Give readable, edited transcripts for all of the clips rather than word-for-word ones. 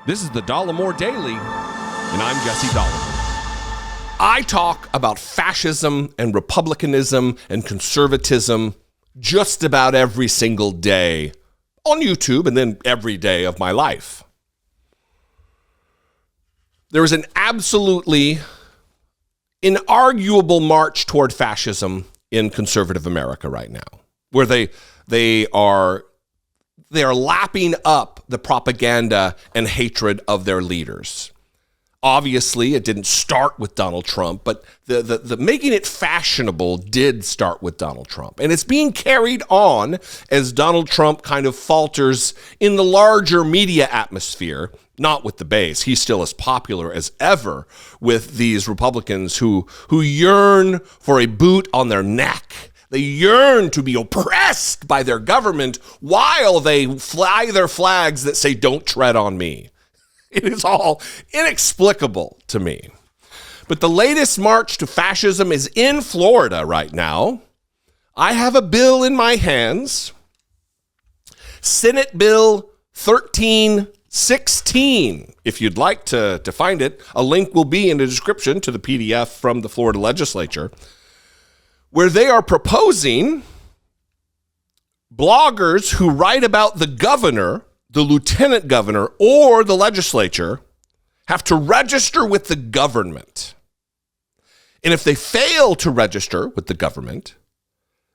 This is the Dollemore Daily, and I'm Jesse Dollemore. I talk about fascism and republicanism and conservatism just about every single day on YouTube and then every day of my life. There is an absolutely inarguable march toward fascism in conservative America right now, where they are lapping up the propaganda and hatred of their leaders. Obviously, it didn't start with Donald Trump, but the making it fashionable did start with Donald Trump. And it's being carried on as Donald Trump kind of falters in the larger media atmosphere, not with the base. He's still as popular as ever with these Republicans who yearn for a boot on their neck. They yearn to be oppressed by their government while they fly their flags that say, "Don't tread on me." It is all inexplicable to me. But the latest march to fascism is in Florida right now. I have a bill in my hands, Senate Bill 1316. If you'd like to find it, a link will be in the description to the PDF from the Florida Legislature, where they are proposing bloggers who write about the governor, the lieutenant governor, or the legislature have to register with the government. And if they fail to register with the government,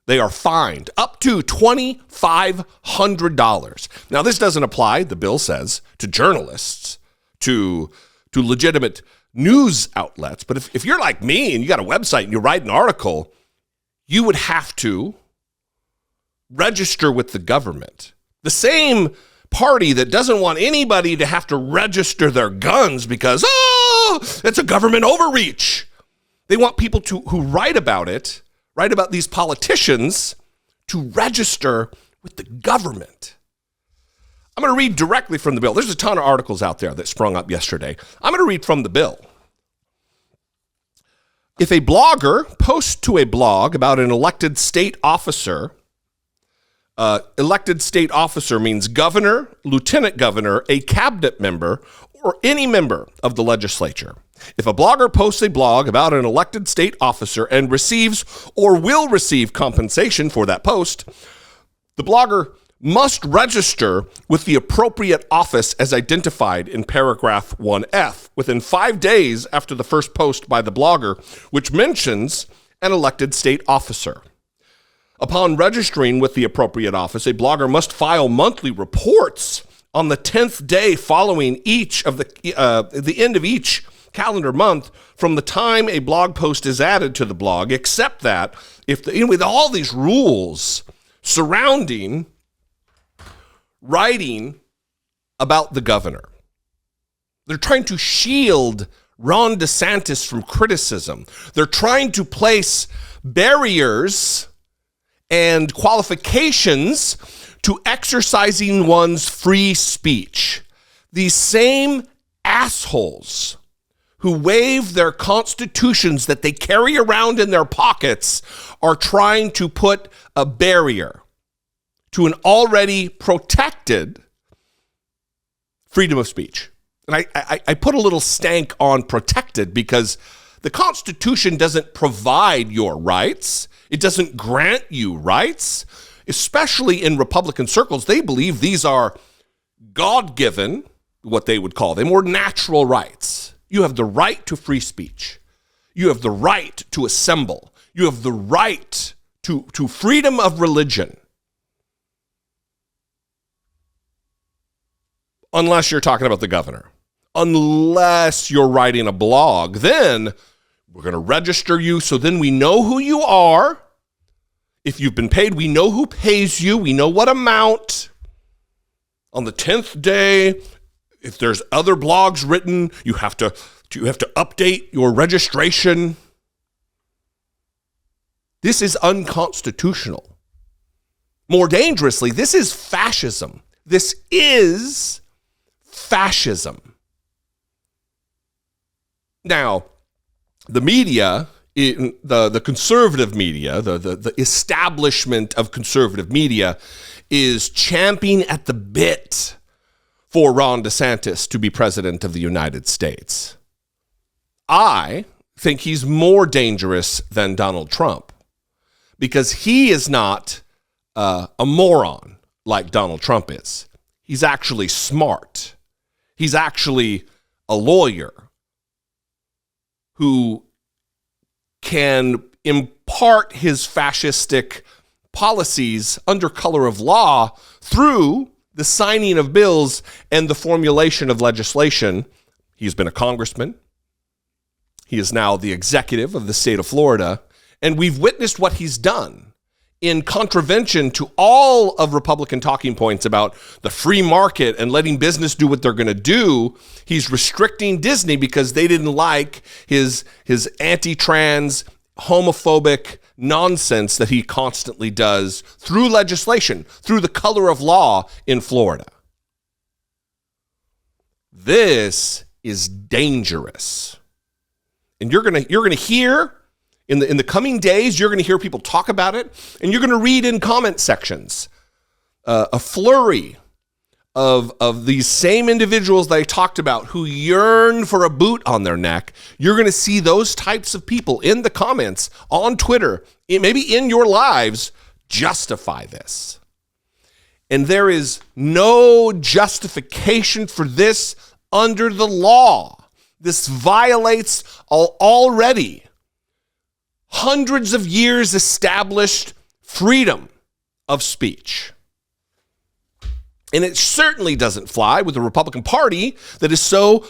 they are fined up to $2,500. Now, this doesn't apply, the bill says, to journalists, to legitimate news outlets. But if you're like me and you got a website and you write an article, you would have to register with the government. The same party that doesn't want anybody to have to register their guns because, it's a government overreach. They want people who write about these politicians, to register with the government. I'm going to read directly from the bill. There's a ton of articles out there that sprung up yesterday. I'm going to read from the bill. If a blogger posts to a blog about an elected state officer means governor, lieutenant governor, a cabinet member, or any member of the legislature. If a blogger posts a blog about an elected state officer and receives or will receive compensation for that post, the blogger must register with the appropriate office as identified in paragraph 1F within 5 days after the first post by the blogger, which mentions an elected state officer. Upon registering with the appropriate office, a blogger must file monthly reports on the 10th day following each of the end of each calendar month from the time a blog post is added to the blog, except that with all these rules surrounding writing about the governor. They're trying to shield Ron DeSantis from criticism. They're trying to place barriers and qualifications to exercising one's free speech. These same assholes who wave their constitutions that they carry around in their pockets are trying to put a barrier to an already protected freedom of speech. And I put a little stank on protected because the Constitution doesn't provide your rights. It doesn't grant you rights, especially in Republican circles. They believe these are God-given, what they would call them, or natural rights. You have the right to free speech. You have the right to assemble. You have the right to freedom of religion. Unless you're talking about the governor. Unless you're writing a blog, then we're going to register you so then we know who you are. If you've been paid, we know who pays you. We know what amount. On the 10th day, if there's other blogs written, you have to update your registration. This is unconstitutional. More dangerously, this is fascism. This is fascism. Now, the media, the conservative media, the establishment of conservative media is champing at the bit for Ron DeSantis to be president of the United States. I think he's more dangerous than Donald Trump because he is not a moron like Donald Trump is. He's actually smart. He's actually a lawyer who can impart his fascistic policies under color of law through the signing of bills and the formulation of legislation. He's been a congressman. He is now the executive of the state of Florida. And we've witnessed what he's done in contravention to all of Republican talking points about the free market and letting business do what they're going to do. He's restricting Disney because they didn't like his anti-trans, homophobic nonsense that he constantly does through legislation, through the color of law in Florida. This is dangerous. And you're gonna hear in the coming days, you're gonna hear people talk about it, and you're gonna read in comment sections a flurry of these same individuals that I talked about who yearn for a boot on their neck. You're going to see those types of people in the comments on Twitter, maybe in your lives, justify this. And there is no justification for this under the law. This violates already hundreds of years established freedom of speech. And it certainly doesn't fly with the Republican Party that is so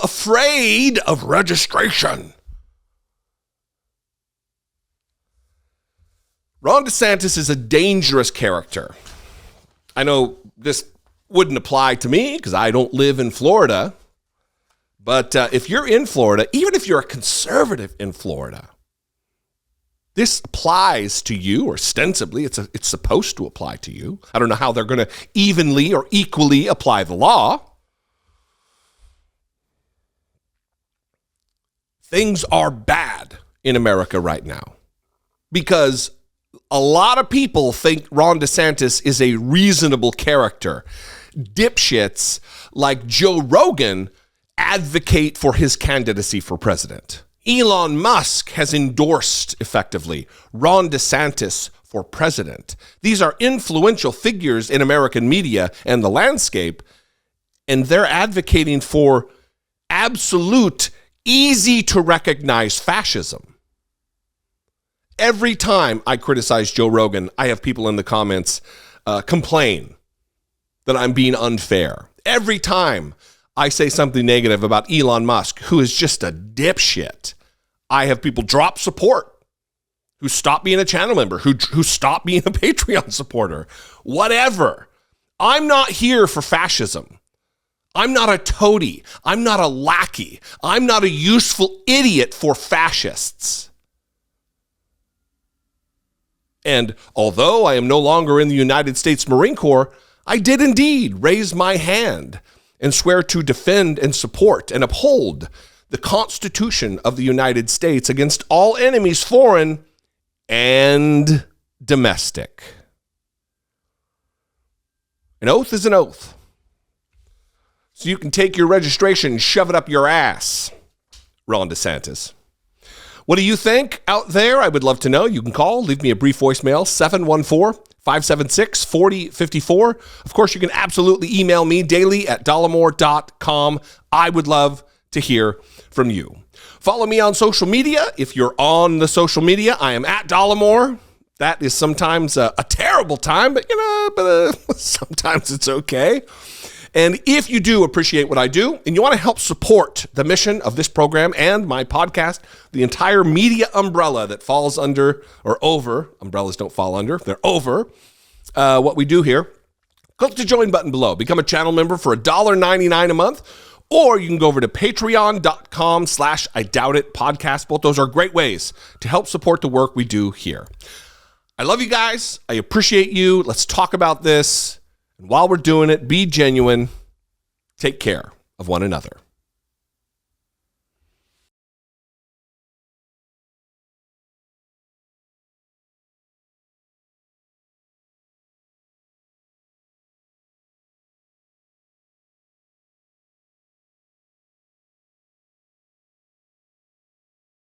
afraid of registration. Ron DeSantis is a dangerous character. I know this wouldn't apply to me because I don't live in Florida. But if you're in Florida, even if you're a conservative in Florida, this applies to you, or ostensibly it's supposed to apply to you. I don't know how they're going to evenly or equally apply the law. Things are bad in America right now because a lot of people think Ron DeSantis is a reasonable character. Dipshits like Joe Rogan advocate for his candidacy for president. Elon Musk has endorsed, effectively, Ron DeSantis for president. These are influential figures in American media and the landscape, and they're advocating for absolute, easy-to-recognize fascism. Every time I criticize Joe Rogan, I have people in the comments complain that I'm being unfair. Every time I say something negative about Elon Musk, who is just a dipshit, I have people drop support, who stop being a channel member, who stop being a Patreon supporter, whatever. I'm not here for fascism. I'm not a toady. I'm not a lackey. I'm not a useful idiot for fascists. And although I am no longer in the United States Marine Corps, I did indeed raise my hand and swear to defend and support and uphold the Constitution of the United States against all enemies, foreign and domestic. An oath is an oath. So you can take your registration and shove it up your ass, Ron DeSantis. What do you think out there? I would love to know. You can call, leave me a brief voicemail, 714-576-4054. Of course, you can absolutely email me daily at Dollemore.com. I would love to hear from you. Follow me on social media. If you're on the social media, I am at Dollemore. That is sometimes a terrible time, but sometimes it's okay. And if you do appreciate what I do and you want to help support the mission of this program and my podcast, the entire media umbrella that falls under or over, umbrellas don't fall under, they're over what we do here, click the join button below. Become a channel member for $1.99 a month, or you can go over to patreon.com/IDoubtIt podcast. Both those are great ways to help support the work we do here. I love you guys. I appreciate you. Let's talk about this. And while we're doing it, be genuine. Take care of one another.